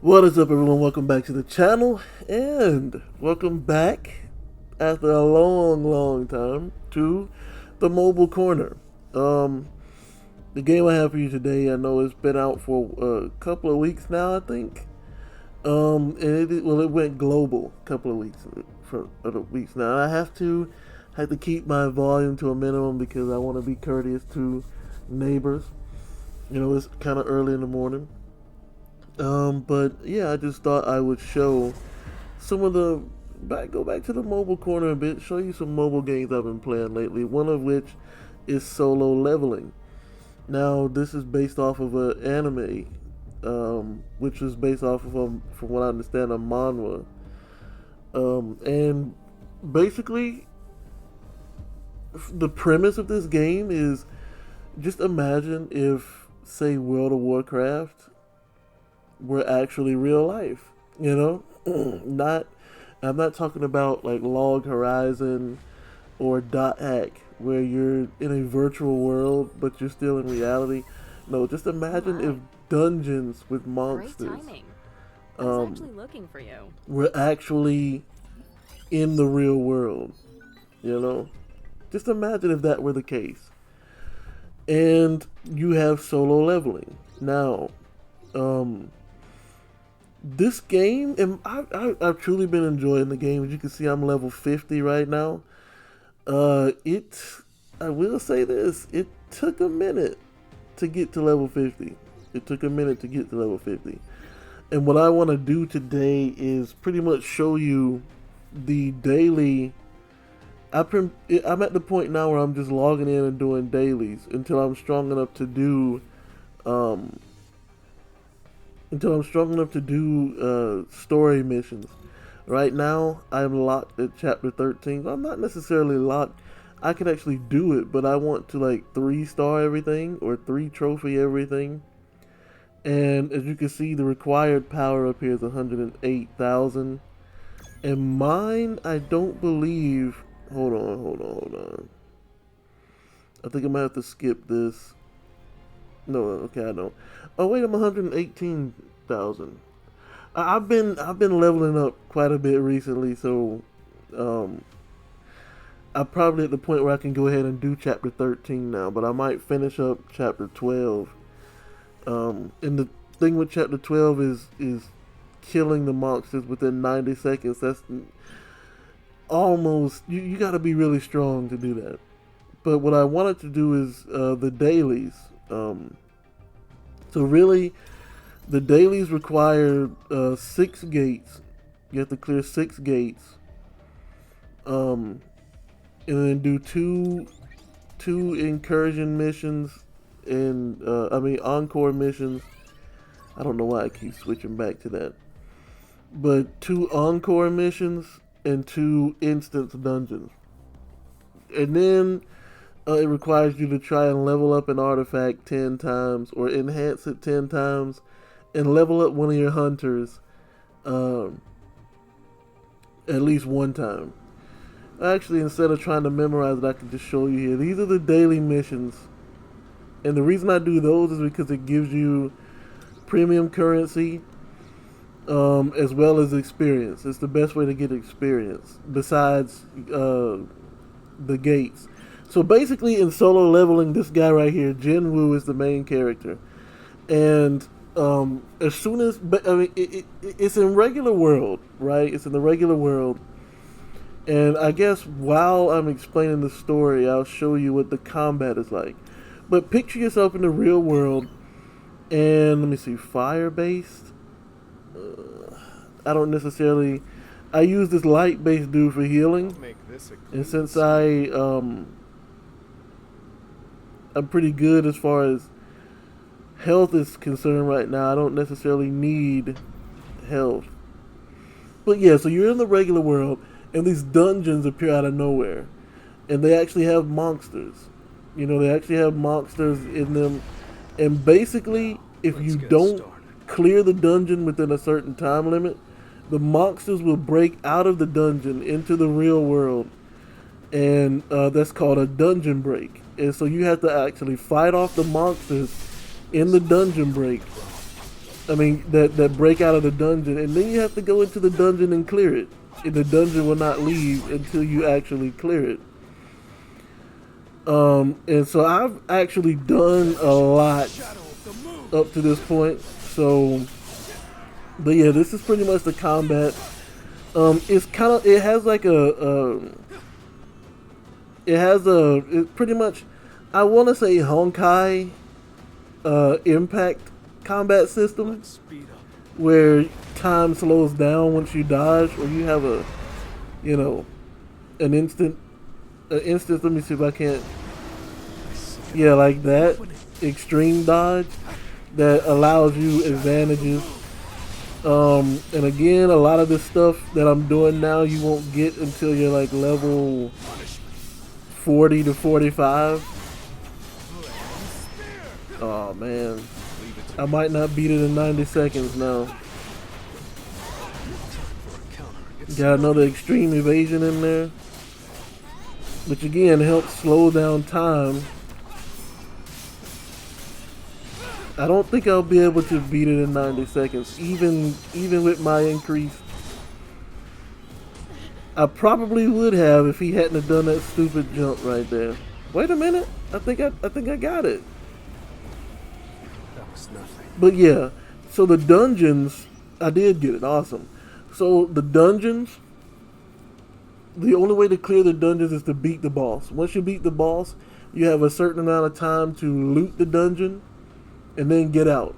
What is up, everyone? Welcome back to the channel, and welcome back after a long time to the mobile corner. The game I have for you today, I know it's been out for a couple of weeks now, I think. And it went global a couple of weeks now. I have to keep my volume to a minimum because I want to be courteous to neighbors. You know, it's kind of early in the morning. But yeah, I just thought I would show some of go back to the mobile corner a bit, show you some mobile games I've been playing lately, one of which is Solo Leveling. Now, this is based off of an anime, which is based off of, from what I understand, a manhwa. And basically, the premise of this game is, just imagine if, say, World of Warcraft were actually real life, you know? I'm not talking about like Log Horizon or Dot Hack, where you're in a virtual world but you're still in reality. No, just imagine if dungeons with monsters I was actually looking for you. were actually in the real world, you know? Just imagine if that were the case. And you have Solo Leveling. Now, this game, and I've truly been enjoying the game. As you can see, I'm level 50 right now. I will say this, it took a minute to get to level 50. And what I want to do today is pretty much show you the daily. I'm at the point now where I'm just logging in and doing dailies until I'm strong enough to do story missions. Right now, I'm locked at chapter 13. I'm not necessarily locked. I can actually do it, but I want to like 3-star everything or 3 trophy everything. And as you can see, the required power up here is 108,000. And mine, I don't believe. Hold on. I think I might have to skip this. No, okay, I don't. Oh wait, I'm 118,000. I've been leveling up quite a bit recently, so I'm probably at the point where I can go ahead and do chapter 13 now. But I might finish up chapter 12. And the thing with chapter 12 is killing the monsters within 90 seconds. That's almost, you got to be really strong to do that. But what I wanted to do is the dailies. So really, the dailies require 6 gates. You have to clear 6 gates, and then do two incursion missions, and encore missions. I don't know why I keep switching back to that, but 2 encore missions and 2 instance dungeons, and then it requires you to try and level up an artifact 10 times or enhance it 10 times and level up one of your hunters at least 1 time. Actually, instead of trying to memorize it, I can just show you here. These are the daily missions. And the reason I do those is because it gives you premium currency as well as experience. It's the best way to get experience besides the gates. So basically, in Solo Leveling, this guy right here, Jin Woo, is the main character. And as soon as, it's in regular world, right? It's in the regular world. And I guess while I'm explaining the story, I'll show you what the combat is like. But picture yourself in the real world, and let me see, fire-based. I don't necessarily. I use this light-based dude for healing, and since I I'm pretty good as far as health is concerned right now. I don't necessarily need health. But yeah, so you're in the regular world, and these dungeons appear out of nowhere. And they actually have monsters. You know, they actually have monsters in them. And basically, if you don't clear the dungeon within a certain time limit, the monsters will break out of the dungeon into the real world. And that's called a dungeon break. And so you have to actually fight off the monsters in the dungeon break. I mean, that break out of the dungeon. And then you have to go into the dungeon and clear it. And the dungeon will not leave until you actually clear it. And so I've actually done a lot up to this point. So, but yeah, this is pretty much the combat. It's kind of, it has like it's pretty much, I want to say Honkai impact combat system, where time slows down once you dodge, or you have a, you know, an instant. Let me see if I can't. Yeah, like that extreme dodge that allows you advantages. And again, a lot of this stuff that I'm doing now you won't get until you're like level 40 to 45. Oh man, I might not beat it in 90 seconds now. Got another extreme evasion in there, which again helps slow down time. I don't think I'll be able to beat it in 90 seconds, even with my increase. I probably would have if he hadn't have done that stupid jump right there. Wait a minute, I think I got it. That was nothing. But yeah, so the dungeons, I did get it, awesome. So the dungeons, the only way to clear the dungeons is to beat the boss. Once you beat the boss, you have a certain amount of time to loot the dungeon and then get out.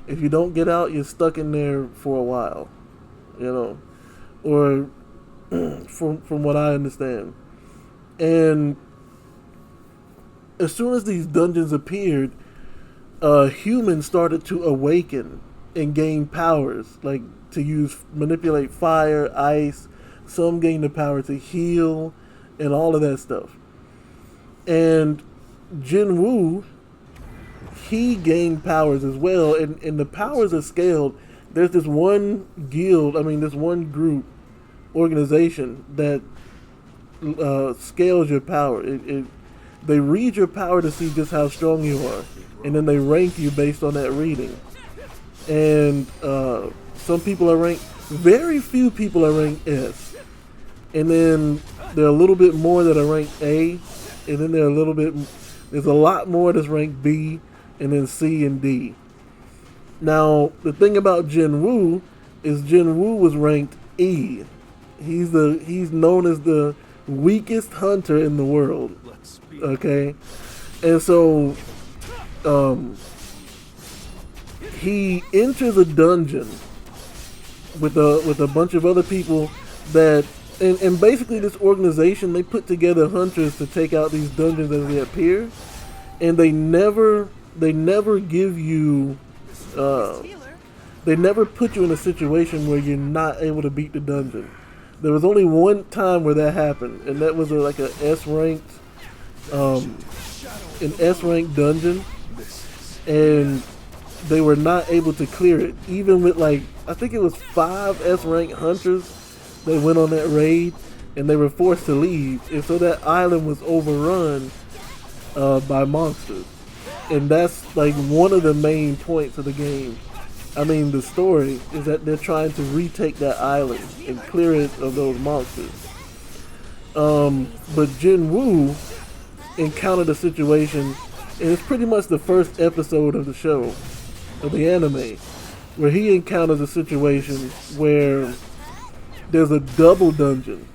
If you don't get out, you're stuck in there for a while, you know, or from what I understand. And as soon as these dungeons appeared, humans started to awaken and gain powers, like to manipulate fire, ice. Some gain the power to heal and all of that stuff. And Jinwoo, he gained powers as well, and the powers are scaled. There's this one guild, this one group, organization that scales your power. They read your power to see just how strong you are, and then they rank you based on that reading. And some people are ranked, very few people are ranked S. And then there are a little bit more that are ranked A, and then there's a lot more that's ranked B, and then C and D. Now, the thing about Jinwoo is Jinwoo was ranked E. He's known as the weakest hunter in the world. Okay? And so he enters a dungeon with a bunch of other people that and basically this organization, they put together hunters to take out these dungeons as they appear, and they never give you they never put you in a situation where you're not able to beat the dungeon. There was only one time where that happened, and that was like an S-ranked dungeon, and they were not able to clear it, even with like, I think it was 5 S-ranked hunters that went on that raid, and they were forced to leave, and so that island was overrun by monsters. And that's like one of the main points of the game. The story is that they're trying to retake that island and clear it of those monsters. But Jinwoo encountered a situation, and it's pretty much the first episode of the show, of the anime, where he encounters a situation where there's a double dungeon.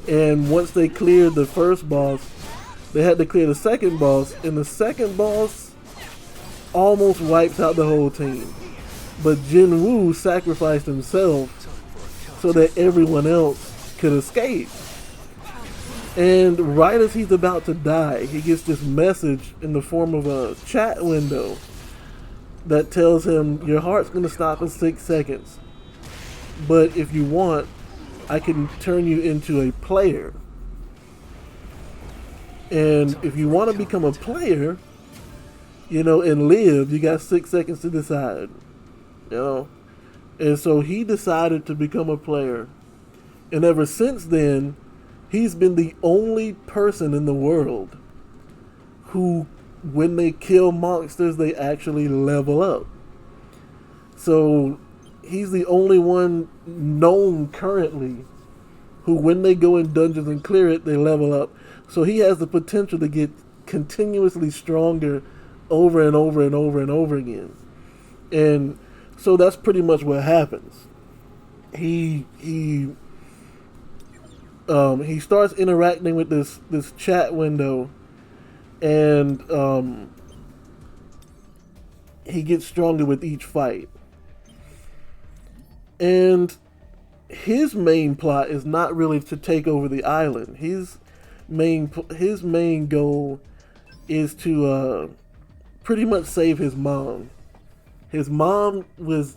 And once they cleared the first boss, they had to clear the second boss, and the second boss almost wipes out the whole team. But Jinwoo sacrificed himself so that everyone else could escape. And right as he's about to die, he gets this message in the form of a chat window that tells him your heart's going to stop in 6 seconds. But if you want, I can turn you into a player. And if you want to become a player, and live, you got 6 seconds to decide. And so he decided to become a player. And ever since then, he's been the only person in the world who, when they kill monsters, they actually level up. So he's the only one known currently who, when they go in dungeons and clear it, they level up. So he has the potential to get continuously stronger over and over and over and over again. And so that's pretty much what happens. He starts interacting with this chat window, and he gets stronger with each fight. And his main plot is not really to take over the island. His main goal is to pretty much save his mom. His mom was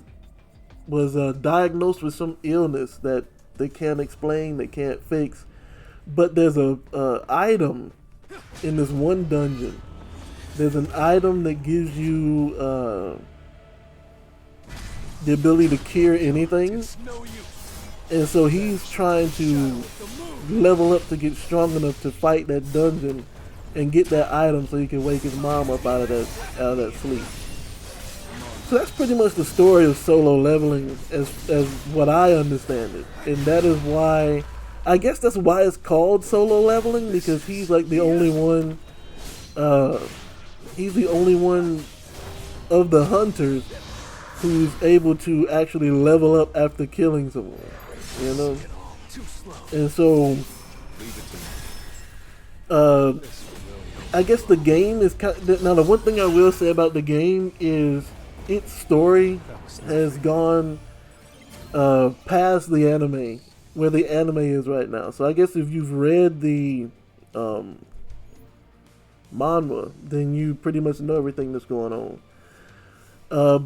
diagnosed with some illness that they can't explain, they can't fix. But there's a item in this one dungeon. There's an item that gives you the ability to cure anything. And so he's trying to level up to get strong enough to fight that dungeon and get that item so he can wake his mom up out of that sleep. So that's pretty much the story of solo leveling as what I understand it. And that is why, I guess that's why it's called solo leveling, because he's like the only one, he's the only one of the hunters who's able to actually level up after killing someone, And so, I guess the game is now the one thing I will say about the game is its story has gone past the anime, where the anime is right now. So I guess if you've read the manhwa, then you pretty much know everything that's going on.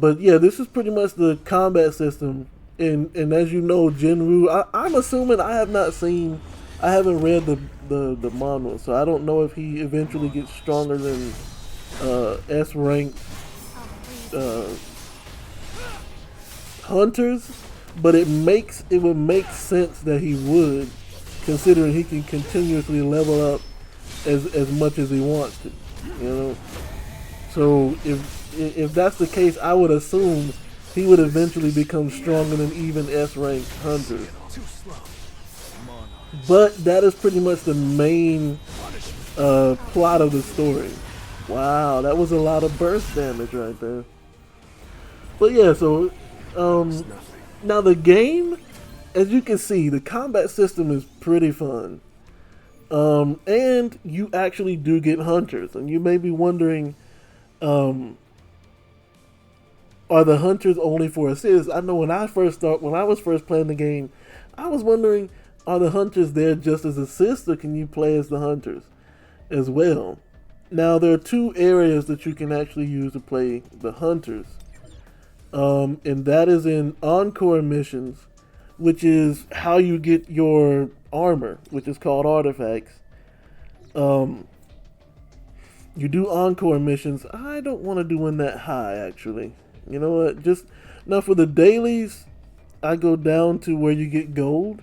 But yeah, this is pretty much the combat system. And as you know, Jinru, I'm assuming I haven't read the manhwa, so I don't know if he eventually gets stronger than S rank hunters, but it would make sense that he would, considering he can continuously level up as much as he wants to, So if that's the case, I would assume he would eventually become stronger than even S rank hunters. But that is pretty much the main plot of the story. Wow, that was a lot of burst damage right there. But yeah, so now the game, as you can see, the combat system is pretty fun. And you actually do get hunters, and you may be wondering, are the hunters only for assists? I know when I was first playing the game, I was wondering, are the hunters there just as assists, or can you play as the hunters as well? Now there are two areas that you can actually use to play the hunters. And that is in encore missions, which is how you get your armor, which is called artifacts. You do encore missions. I don't want to do one that high, actually. You know what? Just now for the dailies, I go down to where you get gold,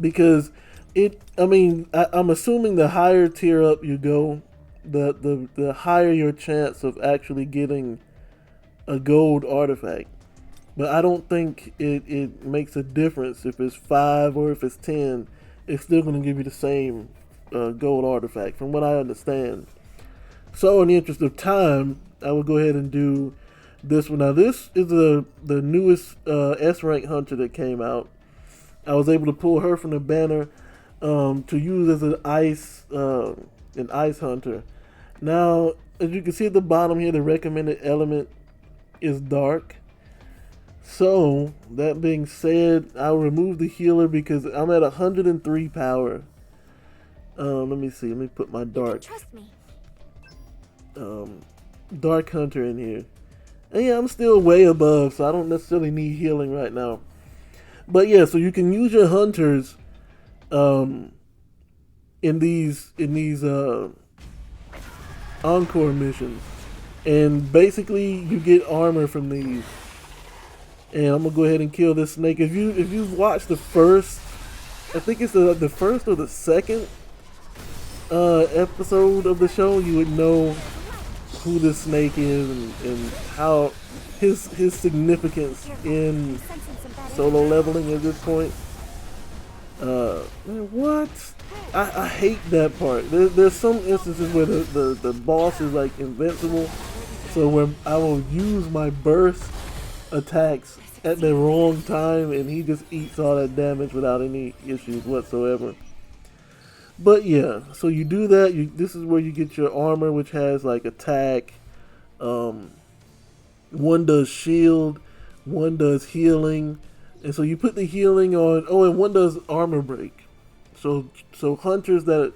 because I'm assuming the higher tier up you go, the higher your chance of actually getting a gold artifact. But I don't think it makes a difference if it's 5 or if it's 10. It's still going to give you the same gold artifact, from what I understand. So in the interest of time, I will go ahead and do this one. Now this is the newest S rank hunter that came out. I was able to pull her from the banner to use as an ice hunter. Now, as you can see at the bottom here, the recommended element is dark. So that being said, I'll remove the healer because I'm at 103 power, Let me see. Let me put my You can dark trust me. dark hunter in here. And yeah, I'm still way above, so I don't necessarily need healing right now. But yeah, so you can use your hunters um, in these encore missions, and basically you get armor from these. And I'm gonna go ahead and kill this snake. If you've watched the first, I think it's the first or the second episode of the show, you would know who this snake is and how his significance in solo leveling at this point. Man, what? I hate that part. There's some instances where the boss is like invincible, so when I will use my burst attacks at the wrong time and he just eats all that damage without any issues whatsoever. But yeah, so you do that. This is where you get your armor, which has like attack. One does shield, one does healing, and so you put the healing on. Oh, and one does armor break. So hunters that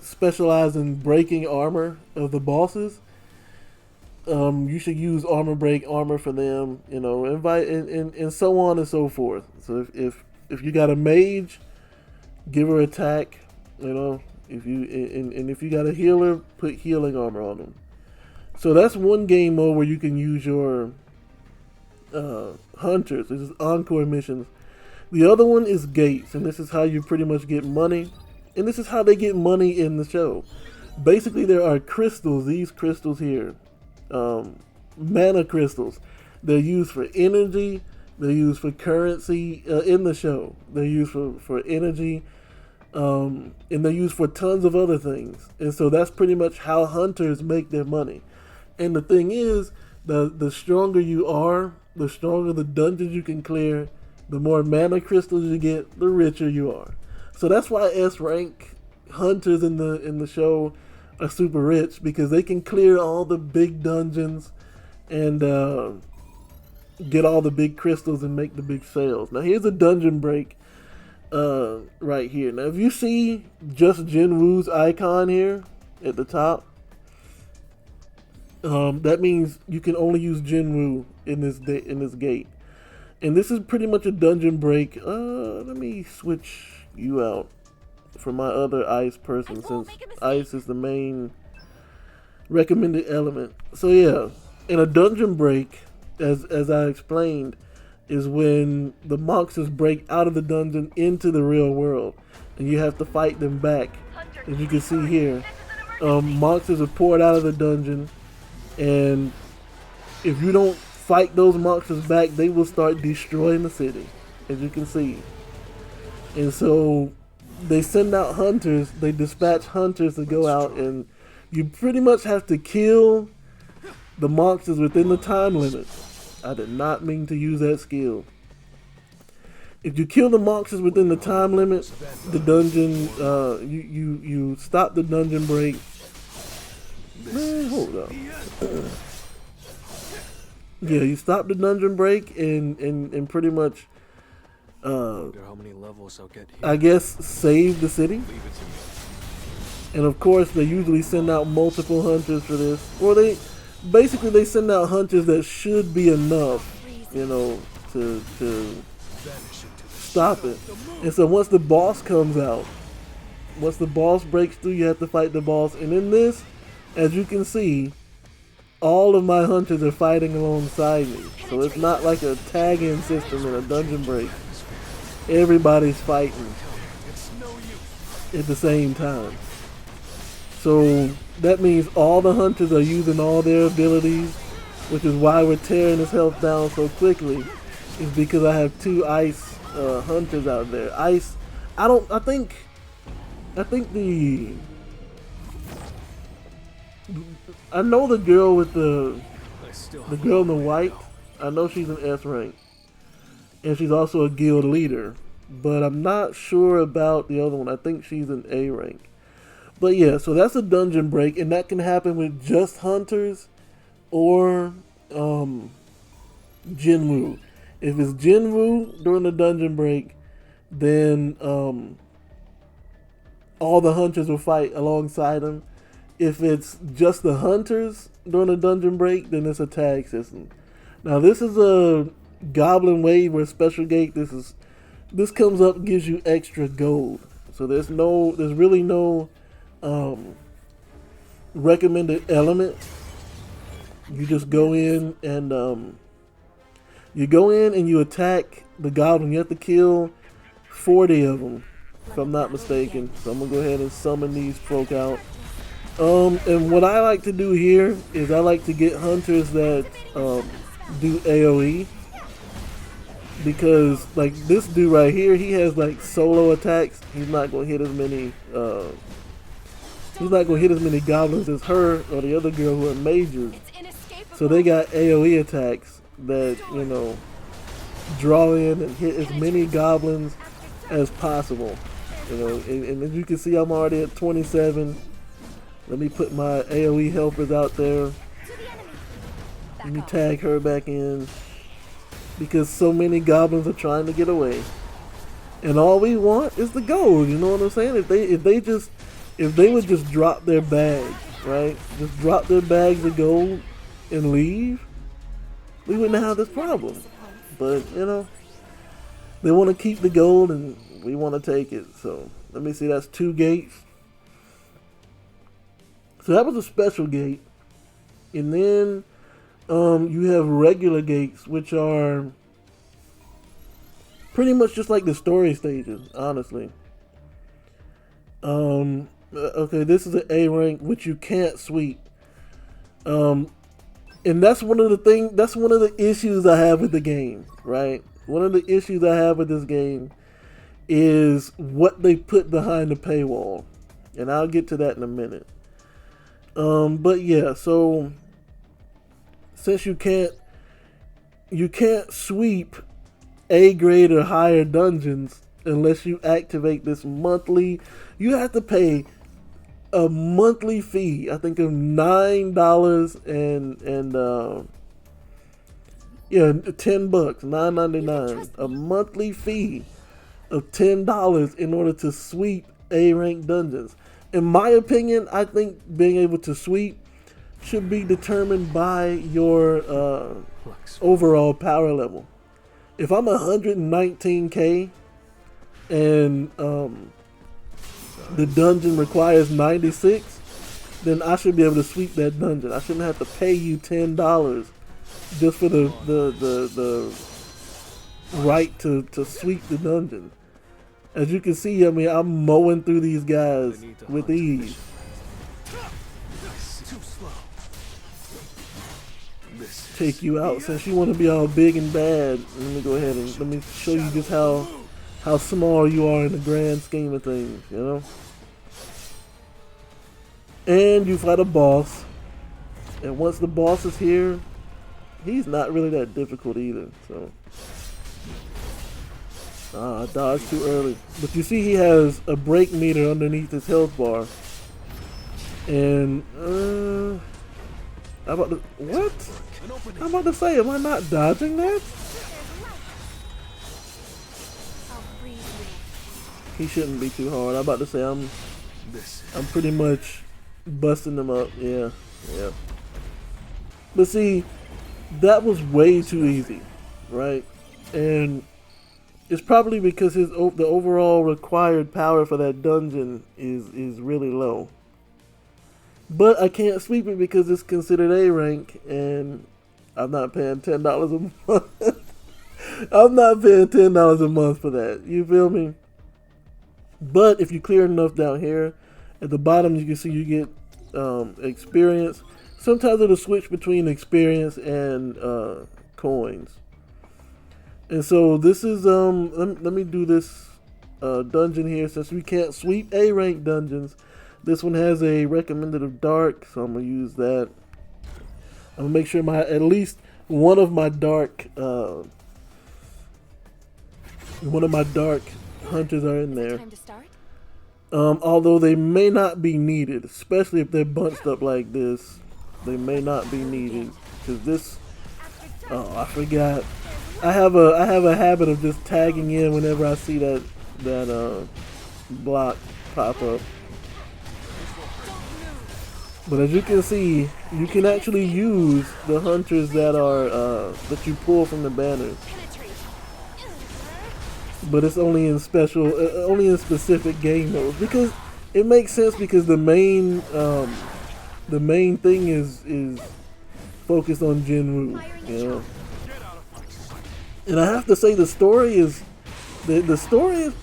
specialize in breaking armor of the bosses, you should use armor break armor for them. You know, and so on and so forth. So if you got a mage, give her attack. You know, if you and if you got a healer, put healing armor on them. So that's one game mode where you can use your hunters. This is encore missions. The other one is gates, and this is how you pretty much get money. And this is how they get money in the show. Basically, there are crystals. These crystals here, mana crystals. They're used for energy. They're used for currency in the show. They're used for energy. And they're used for tons of other things. And so that's pretty much how hunters make their money. And the thing is, the stronger you are, the stronger the dungeons you can clear, the more mana crystals you get, the richer you are. So that's why S rank hunters in the show are super rich, because they can clear all the big dungeons and get all the big crystals and make the big sales. Now here's a dungeon break right here. Now if you see just Jinwoo's icon here at the top, that means you can only use Jinwoo in this gate. And this is pretty much a dungeon break. Let me switch you out for my other ice person, since ice is the main recommended element. So yeah, in a dungeon break, as I explained, is when the monsters break out of the dungeon into the real world, and you have to fight them back. As you can see here, monsters are poured out of the dungeon, and if you don't fight those monsters back, they will start destroying the city, as you can see. And so they send out hunters, they dispatch hunters to go out, and you pretty much have to kill the monsters within the time limit. I did not mean to use that skill. If you kill the monsters within the time limit, the dungeon, you stop the dungeon break. Man, hold up. Yeah, you stop the dungeon break and pretty much, How many levels I'll get here. I guess, save the city. And of course, they usually send out multiple hunters for this. Or they send out hunters that should be enough, you know, to stop it. And so once the boss comes out, once the boss breaks through, you have to fight the boss. And in this, as you can see, all of my hunters are fighting alongside me. So it's not like a tag-in system in a dungeon break. Everybody's fighting at the same time. So that means all the hunters are using all their abilities, which is why we're tearing his health down so quickly, is because I have two ice hunters out there. Ice, I think I know the girl with the girl in the white. I know she's an S rank, and she's also a guild leader. But I'm not sure about the other one. I think she's an A rank. But yeah, so that's a dungeon break, and that can happen with just hunters or Jinwoo. If it's Jinwoo during the dungeon break, then all the hunters will fight alongside him. If it's just the hunters during a dungeon break, then it's a tag system. Now this is a goblin wave or special gate. This comes up and gives you extra gold. So there's really no recommended element. You just go in and you attack the goblin. You have to kill 40 of them, if I'm not mistaken. So I'm gonna go ahead and summon these folk out. And what I like to do here is I like to get hunters that do AoE, because like this dude right here, he has like solo attacks. He's not gonna hit as many goblins as her or the other girl who are mages. So they got AoE attacks that, you know, draw in and hit as many goblins as possible. You know, and as you can see, I'm already at 27. Let me put my AoE helpers out there. Let me tag her back in, because so many goblins are trying to get away, and all we want is the gold. You know what I'm saying? If they would just drop their bags, right? Just drop their bags of gold and leave, we wouldn't have this problem. But you know, they want to keep the gold and we want to take it. So let me see. That's 2 gates. So that was a special gate, and then you have regular gates, which are pretty much just like the story stages, honestly. Okay, this is an A rank, which you can't sweep. And that's one of the issues I have with the game, right? One of the issues I have with this game is what they put behind the paywall, and I'll get to that in a minute. But yeah, so since you can't sweep A grade or higher dungeons unless you activate this monthly, you have to pay a monthly fee, I think of $9 and $10, $9.99, a monthly fee of $10 in order to sweep A rank dungeons. In my opinion, I think being able to sweep should be determined by your overall power level. If I'm 119k and the dungeon requires 96, then I should be able to sweep that dungeon. I shouldn't have to pay you $10 just for the right to sweep the dungeon. As you can see, I mean, I'm mowing through these guys with ease. Take you out. Since you want to be all big and bad, let me go ahead and let me show you just how small you are in the grand scheme of things, you know? And you fight a boss. And once the boss is here, he's not really that difficult either, so. I dodged too early. But you see he has a break meter underneath his health bar. And, I'm about to say, am I not dodging that? He shouldn't be too hard. I'm about to say I'm pretty much busting them up. Yeah. But see, that was way too easy, right? And it's probably because the overall required power for that dungeon is really low. But I can't sweep it because it's considered A rank, and I'm not paying $10 a month. I'm not paying $10 a month for that. You feel me? But if you clear enough down here, at the bottom you can see you get experience. Sometimes it'll switch between experience and coins. And so this is let me do this dungeon here. Since we can't sweep A rank dungeons, this one has a recommended of dark, so I'm gonna use that. I'm gonna make sure at least one of my dark hunters are in there. Although they may not be needed, especially if they're bunched up like this. They may not be needed because this. Oh, I forgot. I have a habit of just tagging in whenever I see that that block pop up. But as you can see, you can actually use the hunters that are that you pull from the banners. But it's only in specific game modes, because it makes sense, because the main thing is focused on Jinwoo, you know. And I have to say, the story is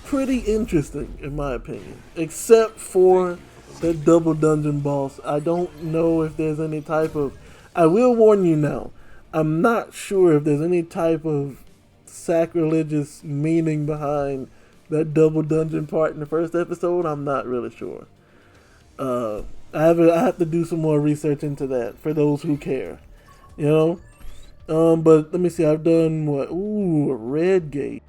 pretty interesting in my opinion, except for that double dungeon boss. I don't know if there's any type of, I will warn you now, I'm not sure if there's any type of sacrilegious meaning behind that double dungeon part in the first episode. I'm not really sure. I have to do some more research into that for those who care, you know. But let me see, I've done what? Ooh, a red gate.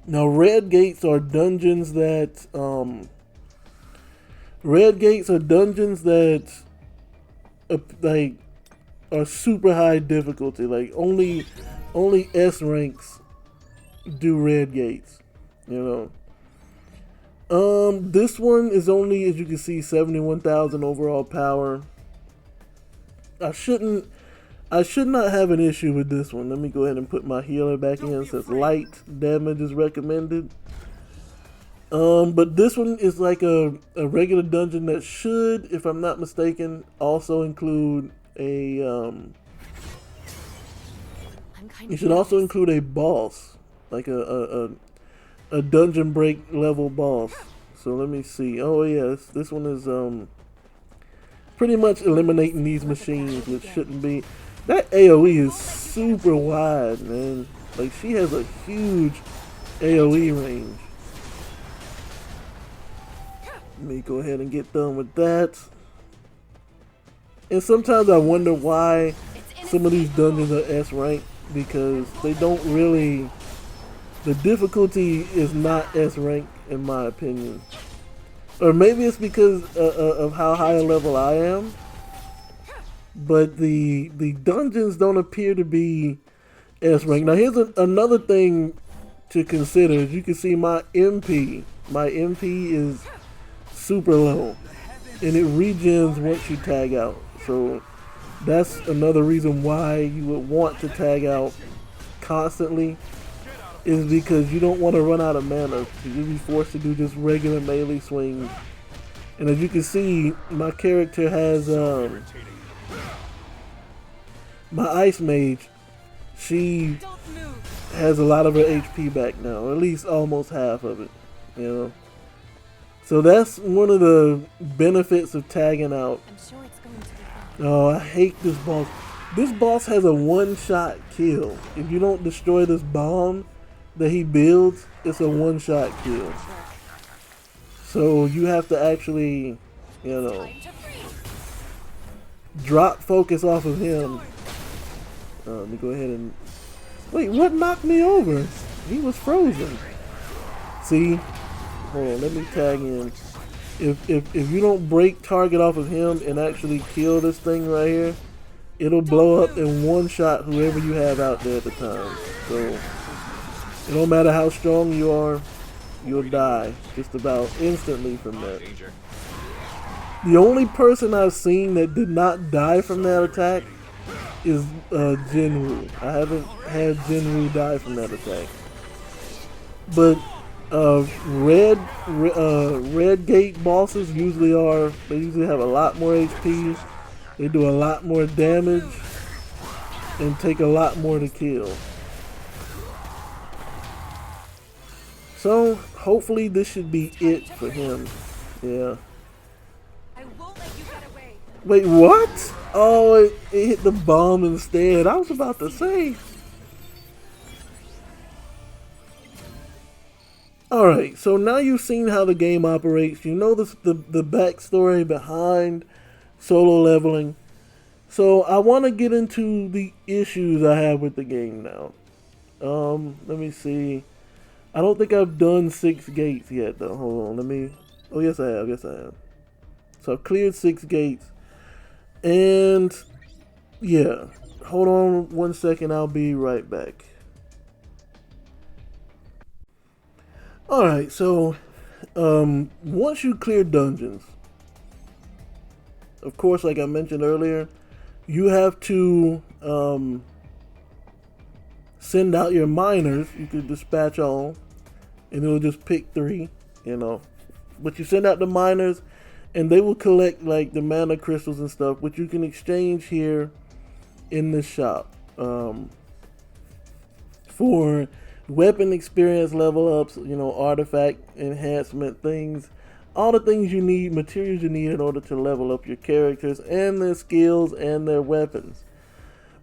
Now, red gates are dungeons that like are super high difficulty. Like only S ranks do red gates, you know. This one is only, as you can see, 71,000 overall power. I should not have an issue with this one. Let me go ahead and put my healer back in, since light damage is recommended. But this one is like a regular dungeon that should, if I'm not mistaken, also include a it should also include a boss, like a dungeon break level boss. So let me see. Oh yes, this one is pretty much eliminating these machines, which shouldn't be. That AoE is super wide, man. Like, she has a huge AoE range. Let me go ahead and get done with that. And sometimes I wonder why some of these dungeons are S rank, because they don't really, the difficulty is not S rank in my opinion. Or maybe it's because of how high a level I am. But the dungeons don't appear to be S rank. Now here's another thing to consider. As you can see, my MP is super low, and it regens once you tag out. So that's another reason why you would want to tag out constantly, is because you don't want to run out of mana. You'll be forced to do just regular melee swings. And as you can see, my character has my ice mage. She has a lot of her HP back now, or at least almost half of it, you know. So that's one of the benefits of tagging out. Oh, I hate this boss. This boss has a one-shot kill. If you don't destroy this bomb that he builds, it's a one-shot kill. So you have to actually, you know, drop focus off of him. Let me go ahead and... Wait, what knocked me over? He was frozen. See? Hold on, let me tag in. If you don't break target off of him and actually kill this thing right here, it'll blow up in one shot whoever you have out there at the time. So it don't matter how strong you are, you'll die just about instantly from that. The only person I've seen that did not die from that attack is Jinwoo. I haven't had Jinwoo die from that attack. But red gate bosses usually have a lot more HP. They do a lot more damage and take a lot more to kill. So hopefully this should be it for him. Yeah. Wait, what? Oh, it hit the bomb instead. I was about to say. Alright, so now you've seen how the game operates. You know the backstory behind solo leveling. So I want to get into the issues I have with the game now. Let me see. I don't think I've done 6 gates yet though. Hold on, let me... Oh, yes I have. Yes I have. So I've cleared 6 gates. And yeah, hold on one second, I'll be right back. Alright, so once you clear dungeons, of course, like I mentioned earlier, you have to send out your miners. You could dispatch all, and it'll just pick 3, you know. But you send out the miners, and they will collect like the mana crystals and stuff, which you can exchange here in the shop for weapon experience level ups, you know, artifact enhancement things, all the things you need, materials you need in order to level up your characters and their skills and their weapons.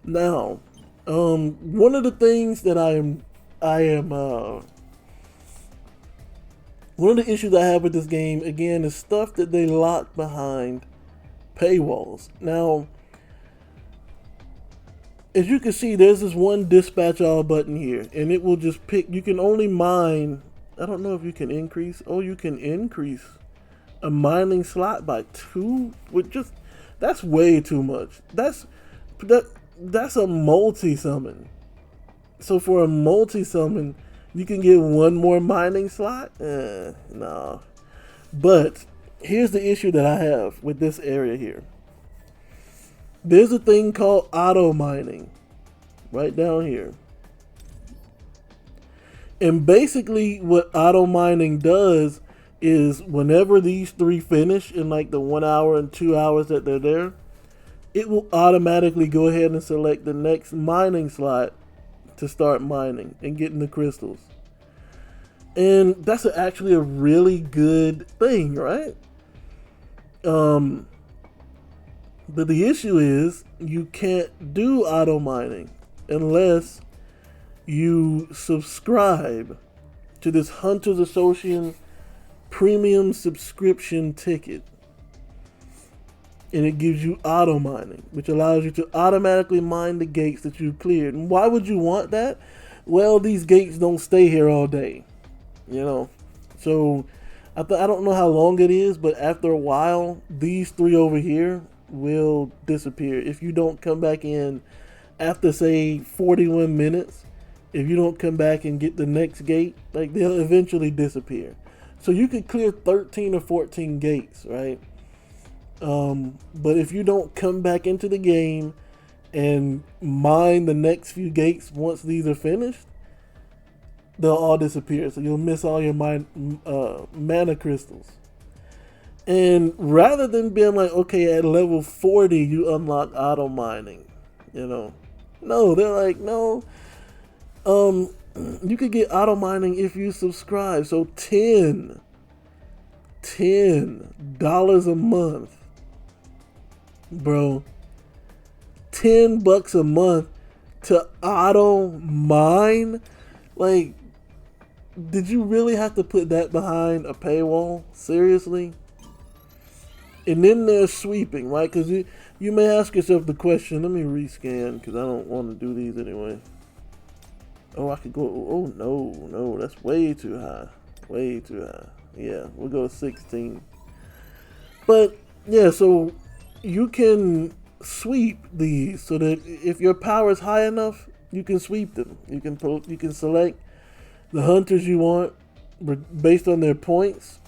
Now, one of the things that one of the issues I have with this game, again, is stuff that they lock behind paywalls. Now, as you can see, there's this one dispatch all button here, and it will just pick. You can only mine. I don't know if you can increase. Oh, you can increase a mining slot by 2. With just that's way too much. That's a multi summon. So for a multi summon, you can get 1 more mining slot. No. But here's the issue that I have with this area here. There's a thing called auto mining right down here. And basically what auto mining does is whenever these 3 finish in like the 1 hour and 2 hours that they're there, it will automatically go ahead and select the next mining slot to start mining and getting the crystals. And that's actually a really good thing, right? But the issue is you can't do auto mining unless you subscribe to this Hunters Association premium subscription ticket. And it gives you auto mining, which allows you to automatically mine the gates that you've cleared. And why would you want that? Well, these gates don't stay here all day, you know. So I don't know how long it is, but after a while, these 3 over here will disappear if you don't come back in after, say, 41 minutes. If you don't come back and get the next gate, like, they'll eventually disappear. So you could clear 13 or 14 gates, right? But if you don't come back into the game and mine the next few gates once these are finished, they'll all disappear. So you'll miss all your mana crystals. And rather than being like, okay, at level 40, you unlock auto mining, you know. No, they're like, no. You could get auto mining if you subscribe. So $10 a month, bro. $10 a month to auto mine. Like, did you really have to put that behind a paywall? Seriously? And then there's sweeping, right? Because you may ask yourself the question. Let me rescan because I don't want to do these anyway. Oh, I could go. Oh, no. That's way too high. Way too high. Yeah, we'll go to 16. But, yeah, so you can sweep these so that if your power is high enough, you can sweep them. You can select the hunters you want based on their points,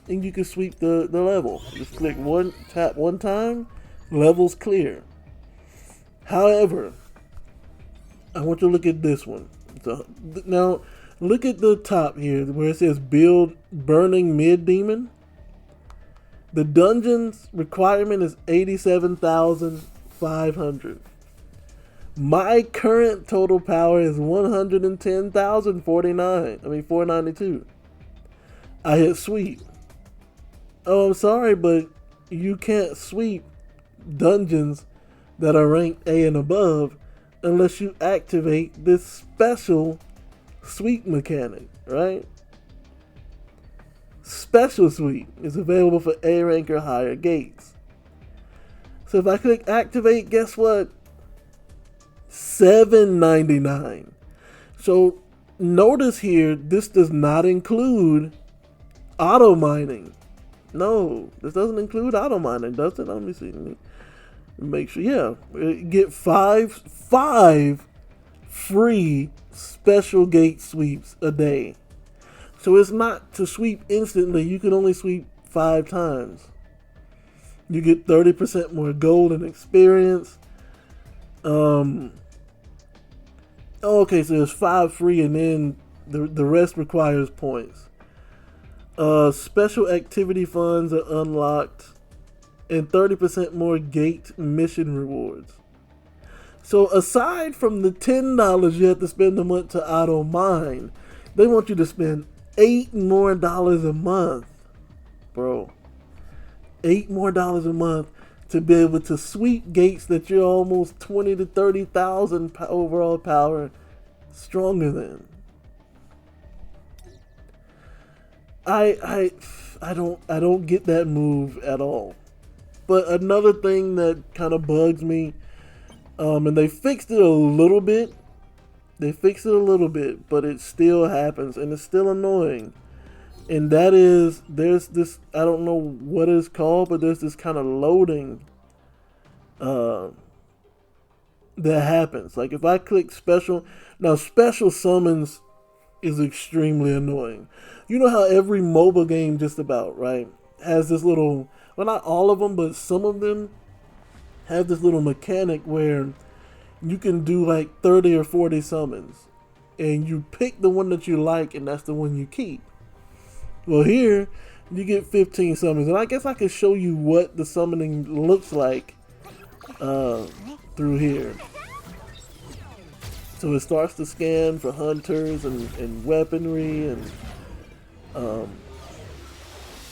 and you can sweep the level. Just click tap one time, level's clear. However, I want you to look at this one. So now look at the top here where it says build burning mid demon. The dungeon's requirement is 87,500. My current total power is 492. I hit sweep. Oh, I'm sorry, but you can't sweep dungeons that are ranked A and above unless you activate this special sweep mechanic, right? Special sweep is available for A rank or higher gates. So if I click activate, guess what? $7.99. So notice here, this does not include auto mining. No, this doesn't include auto mining, does it? Let me see. Let me make sure. Yeah, get five free special gate sweeps a day. So it's not to sweep instantly. You can only sweep 5 times. You get 30% more gold and experience. Okay, so there's 5 free, and then the rest requires points. Special activity funds are unlocked, and 30% more gate mission rewards. So aside from the $10 you have to spend a month to auto mine, they want you to spend $8 more a month, bro. $8 more a month to be able to sweep gates that you're almost 20 to 30,000 overall power stronger than. I don't get that move at all. But another thing that kind of bugs me, and they fixed it a little bit. They fixed it a little bit, but it still happens, and it's still annoying. And that is, there's this, I don't know what it's called, but there's this kind of loading that happens. Like if I click special, now special summons is extremely annoying. You know how every mobile game just about, right, has this little, well, not all of them, but some of them have this little mechanic where you can do like 30 or 40 summons, and you pick the one that you like, and that's the one you keep. Well, here you get 15 summons, and I guess I could show you what the summoning looks like through here. So it starts to scan for hunters and weaponry, and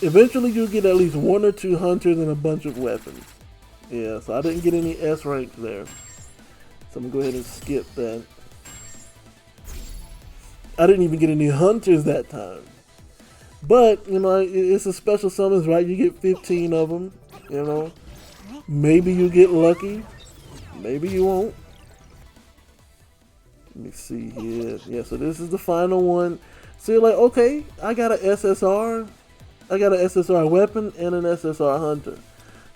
eventually you'll get at least 1 or 2 hunters and a bunch of weapons. Yeah, so I didn't get any S ranks there. So I'm going to go ahead and skip that. I didn't even get any hunters that time. But, you know, it's a special summons, right? You get 15 of them, you know. Maybe you get lucky. Maybe you won't. Let me see here. Yeah, so this is the final one. So you're like, okay, I got an SSR. I got an SSR weapon and an SSR hunter.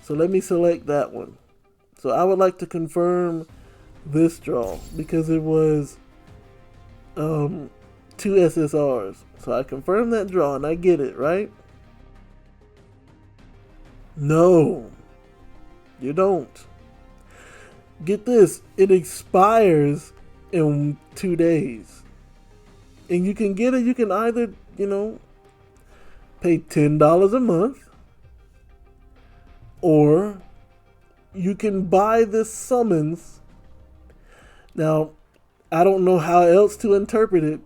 So let me select that one. So I would like to confirm this draw because it was 2 SSRs. So I confirm that draw and I get it, right? No, you don't. Get this, it expires in 2 days. And you can get it, you can either, you know, pay $10 a month, or you can buy this summons. Now, I don't know how else to interpret it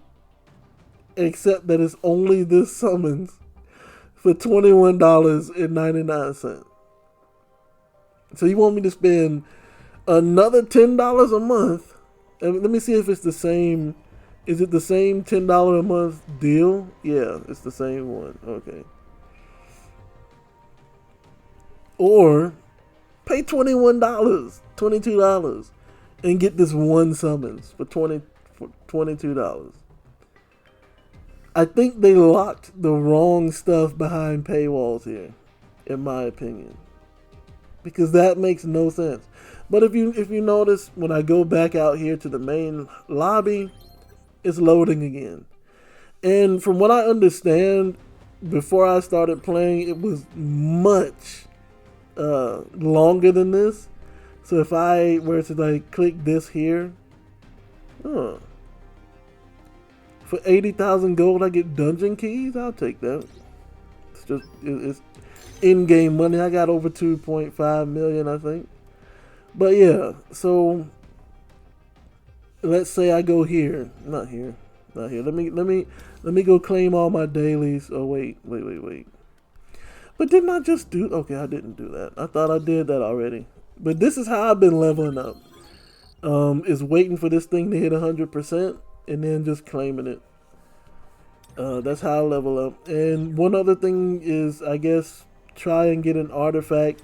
except that it's only this summons for $21.99. So you want me to spend another $10 a month? Let me see if it's the same. Is it the same $10 a month deal? Yeah, it's the same one. Okay. Or pay $22, and get this one summons for $22. I think they locked the wrong stuff behind paywalls here, in my opinion, because that makes no sense. But if you notice, when I go back out here to the main lobby, it's loading again. And from what I understand, before I started playing, it was much longer than this. So if I were to like click this here, for 80,000 gold I get dungeon keys. I'll take that. It's in-game money. I got over 2.5 million, I think. But yeah, so let's say I go here, not here. Let me go claim all my dailies. Oh wait. But didn't I just do? Okay, I didn't do that. I thought I did that already. But this is how I've been leveling up. Is waiting for this thing to hit 100% and then just claiming it. That's how I level up. And one other thing is, I guess, try and get an artifact.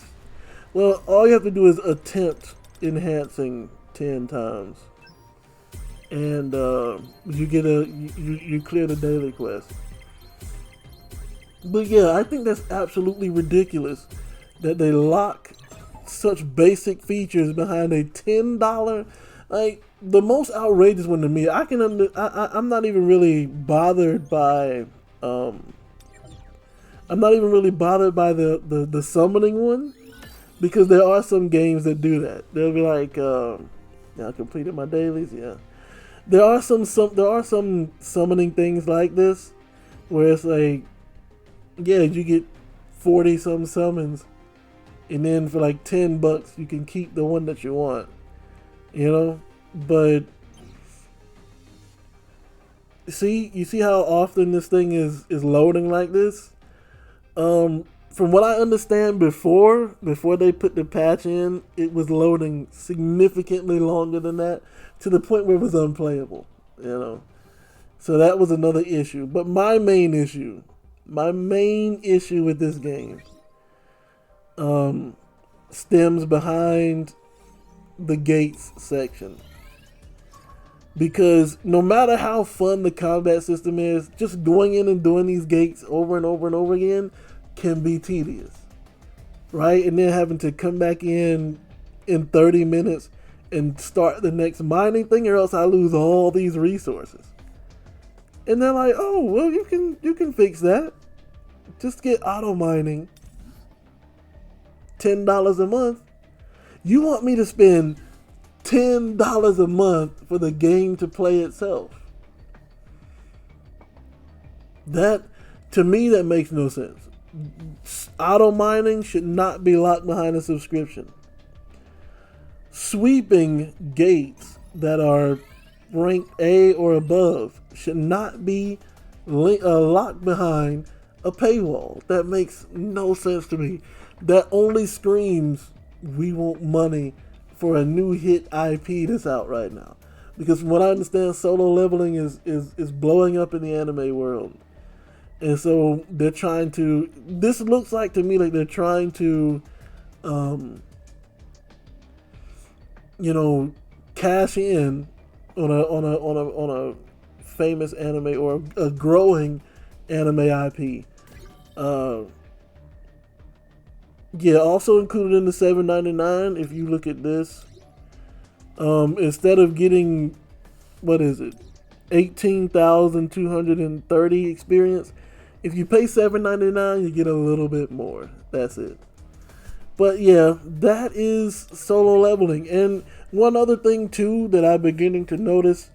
Well, all you have to do is attempt enhancing 10 times. And you get you clear the daily quest. But yeah, I think that's absolutely ridiculous that they lock such basic features behind a $10. Like, the most outrageous one to me, I'm not even really bothered by I'm not even really bothered by the summoning one, because there are some games that do that. They'll be like, yeah, I completed my dailies. Yeah, there are some summoning things like this, where it's like, yeah, you get 40 some summons, and then for like $10 you can keep the one that you want, you know. But you see how often this thing is loading like this. From what I understand, before they put the patch in, it was loading significantly longer than that, to the point where it was unplayable, you know. So that was another issue. But my main issue with this game stems behind the gates section. Because no matter how fun the combat system is, just going in and doing these gates over and over and over again can be tedious, right? And then having to come back in 30 minutes and start the next mining thing, or else I lose all these resources. And they're like, oh, well, you can fix that. Just get auto mining. $10 a month. You want me to spend $10 a month for the game to play itself? That, to me, that makes no sense. Auto mining should not be locked behind a subscription. Sweeping gates that are ranked A or above should not be locked behind a paywall. That makes no sense to me. That only screams, we want money for a new hit IP that's out right now. Because from what I understand, solo leveling is blowing up in the anime world. And so they're trying to, this looks like to me like they're trying to, cash in on a famous anime or a growing anime IP. Yeah, also included in the $7.99, if you look at this, instead of getting, what is it, 18,230 experience, if you pay $7.99, you get a little bit more. That's it. But yeah, that is solo leveling. And one other thing too that I'm beginning to notice,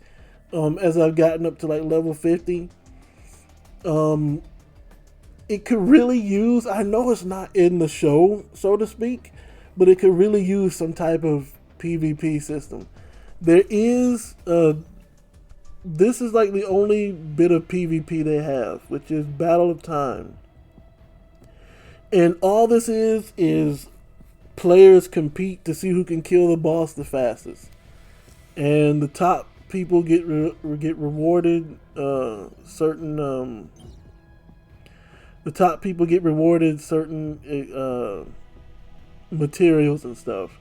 as I've gotten up to like level 50, it could really use, I know it's not in the show, so to speak, but it could really use some type of PvP system. There is, this is like the only bit of PvP they have, which is Battle of Time. And all this is players compete to see who can kill the boss the fastest. And the top people get rewarded certain materials and stuff.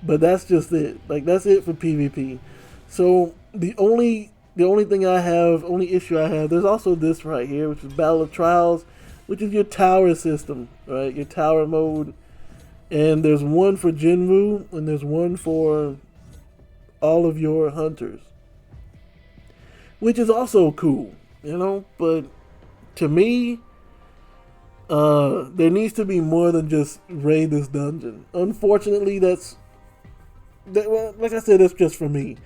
But that's just it. Like, that's it for PvP. So the only issue I have, there's also this right here, which is Battle of Trials, which is your tower system, right? Your tower mode. And there's one for Jinwu, and there's one for all of your hunters, which is also cool, but to me, there needs to be more than just raid this dungeon. Unfortunately, like I said, that's just for me.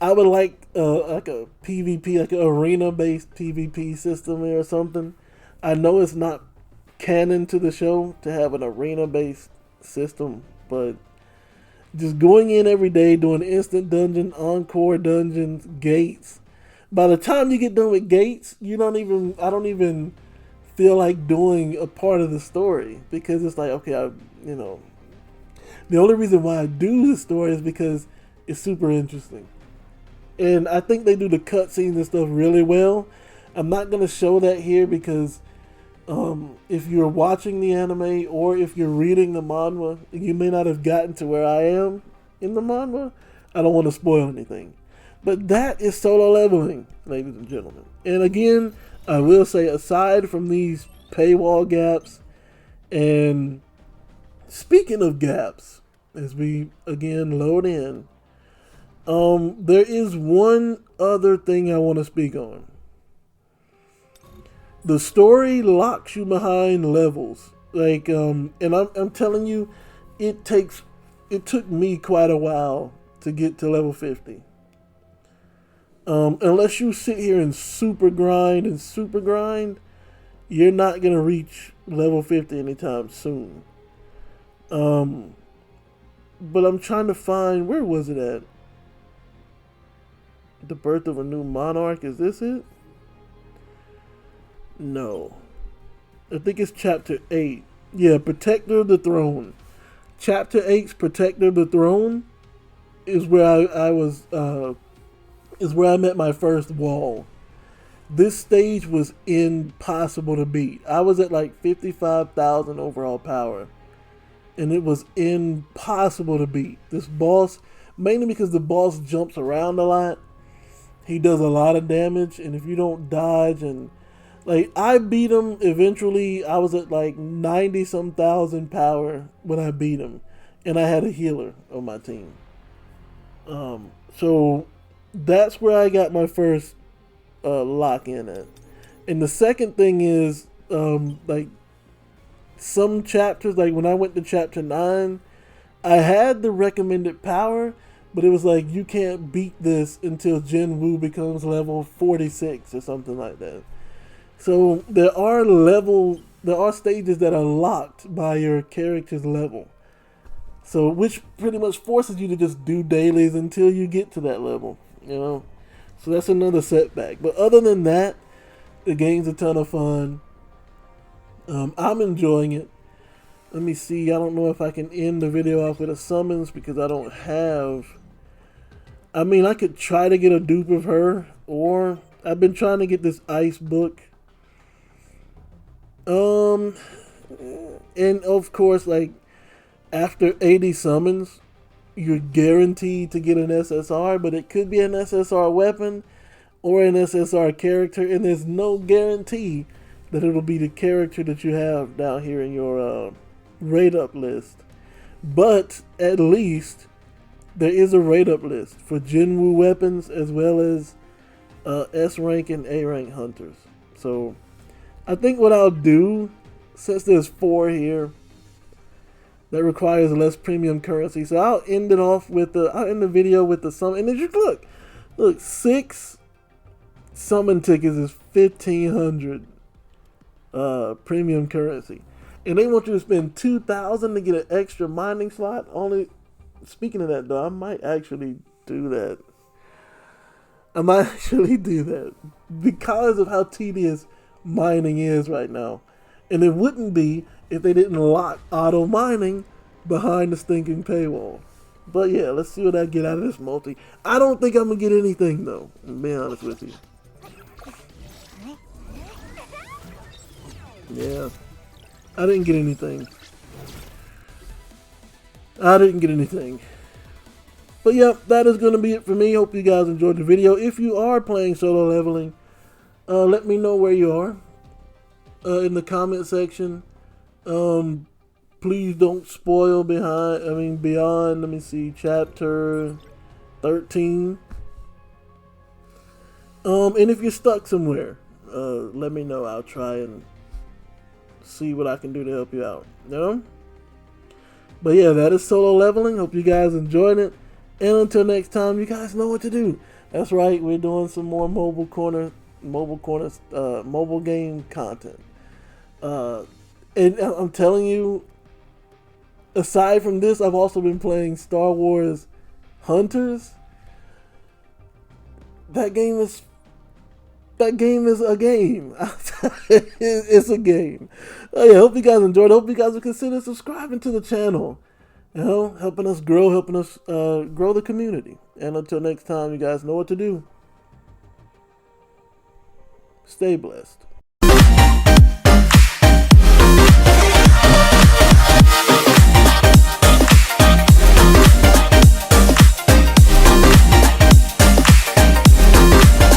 I would like a PvP, like an arena-based PvP system or something. I know it's not canon to the show to have an arena-based system, but just going in every day, doing instant dungeon, encore dungeons, gates. By the time you get done with gates, I don't even feel like doing a part of the story, because it's like, okay, the only reason why I do the story is because it's super interesting. And I think they do the cutscenes and stuff really well. I'm not going to show that here because if you're watching the anime or if you're reading the manhwa, you may not have gotten to where I am in the manhwa. I don't want to spoil anything. But that is solo leveling, ladies and gentlemen. And again, I will say, aside from these paywall gaps, and speaking of gaps, as we again load in, there is one other thing I want to speak on. The story locks you behind levels. Like, and I'm telling you, it took me quite a while to get to level 50. Unless you sit here and super grind, you're not gonna reach level 50 anytime soon. But I'm trying to find, where was it at? The Birth of a New Monarch, is this it? No. I think it's chapter 8. Yeah, Protector of the Throne. Chapter 8's Protector of the Throne is where I was, is where I met my first wall. This stage was impossible to beat. I was at like 55,000 overall power. And it was impossible to beat. This boss, mainly because the boss jumps around a lot. He does a lot of damage, and if you don't dodge, and like, I beat him eventually. I was at like 90 some thousand power when I beat him, and I had a healer on my team. So that's where I got my first lock in at. And the second thing is, like, some chapters, like when I went to chapter 9, I had the recommended power, but it was like, you can't beat this until Jin Woo becomes level 46 or something like that. So there are stages that are locked by your character's level. So, which pretty much forces you to just do dailies until you get to that level, you know? So that's another setback. But other than that, the game's a ton of fun. I'm enjoying it. Let me see. I don't know if I can end the video off with a summons because I don't have... I mean, I could try to get a dupe of her, or I've been trying to get this ice book. And of course, like, after 80 summons, you're guaranteed to get an SSR, but it could be an SSR weapon or an SSR character, and there's no guarantee that it'll be the character that you have down here in your rate up list. But at least there is a rate up list for Jinwoo weapons as well as S rank and A rank hunters. So I think what I'll do, since there's 4 here, that requires less premium currency, so I'll end it off with I'll end the video with the summon. And just look, 6 summon tickets is 1,500 premium currency, and they want you to spend 2,000 to get an extra mining slot. Only, speaking of that though, I might actually do that. Because of how tedious mining is right now. And it wouldn't be if they didn't lock auto mining behind the stinking paywall. But yeah, let's see what I get out of this multi. I don't think I'm gonna get anything though, to be honest with you. Yeah, I didn't get anything. But yeah, that is going to be it for me. Hope you guys enjoyed the video. If you are playing solo leveling, let me know where you are in the comment section. Please don't spoil beyond, let me see, chapter 13. And if you're stuck somewhere, let me know. I'll try and see what I can do to help you out, you know? But yeah, that is solo leveling. Hope you guys enjoyed it. And until next time, you guys know what to do. That's right, we're doing some more mobile game content. And I'm telling you, aside from this, I've also been playing Star Wars Hunters. That game is a game. It's a game. Yeah, hope you guys enjoyed. Hope you guys will consider subscribing to the channel. You know, helping us grow the community. And until next time, you guys know what to do. Stay blessed.